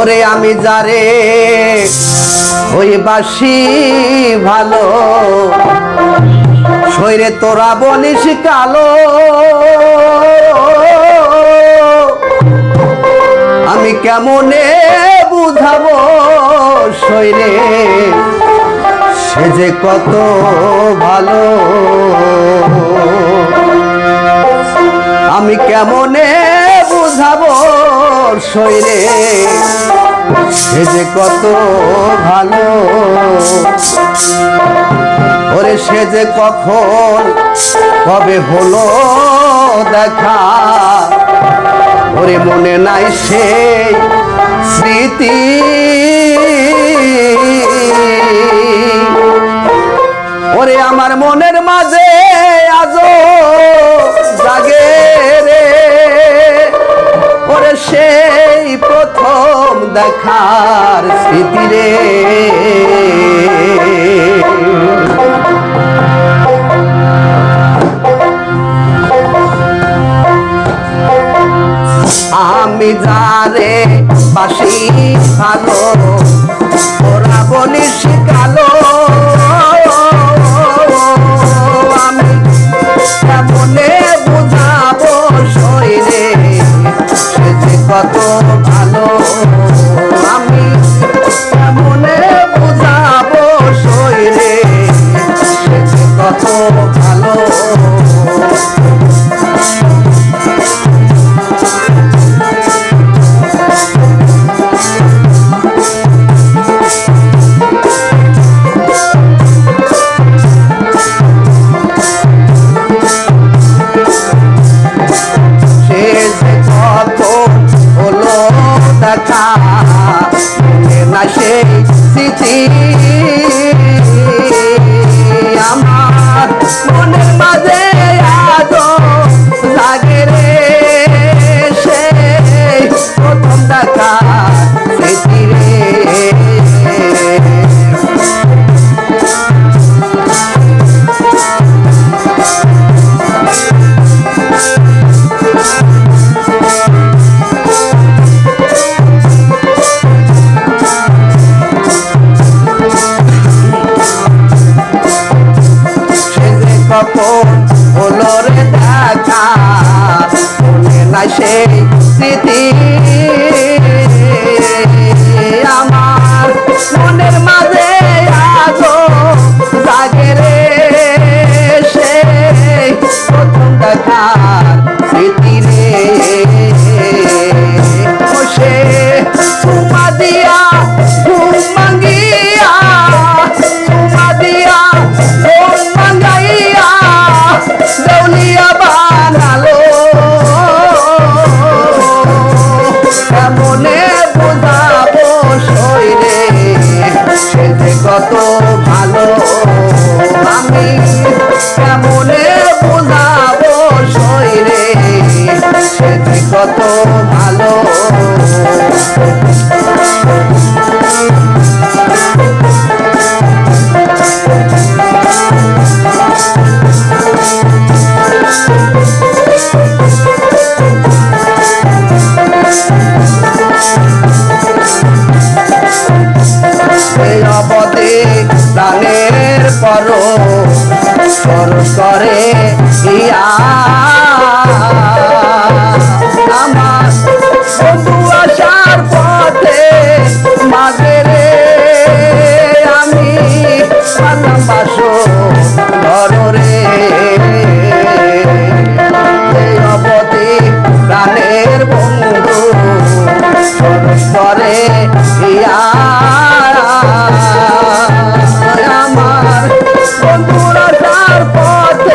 ওরে আমি যারে ওই বাসি ভালো শরীরে তোরা বলিস কালো আমি কেমনে বুঝাবো শরীরে সে যে কত ভালো আমি কেমনে বুঝাবো শরীরে সে যে কত ভালো ওরে সে যে কখন কবে হলো দেখা ওরে মনে নাই সেই স্মৃতি ওরে আমার মনের মাঝে আজো জাগে রে ওরে সেই প্রথম দেখার স্মৃতি রে আমি যারে বাসি ভালো ওরা বলিস কালো আমি কেমনে বুঝাবো শরীরে সে যে কত ভালো আমি কেমনে বুঝাবো শরীরে সে যে কত ভালো না সেই স্মৃতি আমার মনের মাঝে আজো লাগে রে সেই প্রথম দেখা স্মৃতি রে হলো রে দেখা মনে নাই সেই স্মৃতি আমার মনের মাঝে আজো জাগে রে সেই প্রথম দেখার স্মৃতি রে সে চুমা দিয়া ঘুম ভাঙিয়া চুমা দিয়া ঘুম ভাঙাইয়া দেউলিয়া বানালো কেমনে বুঝাবো শরীরে সে যে কত ভালো আমি কেমনে বুঝাবো শরীরে সে যে কত ভালো প্রাণের পর করে ইয়া আমার বন্ধু আসার পথে মাঝে রে আমি পালাম বাসো ঘর রে অবধি প্রাণের বন্ধু করে ইয়া আমার বন্ধুরা তার পথে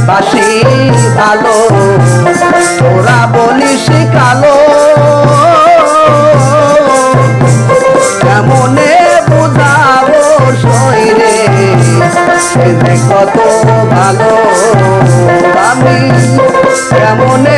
বাসি ভালো তোরা বলিস কালো কেমনে বুঝাবো শরীরে সে যে কত ভালো আমি কেমনে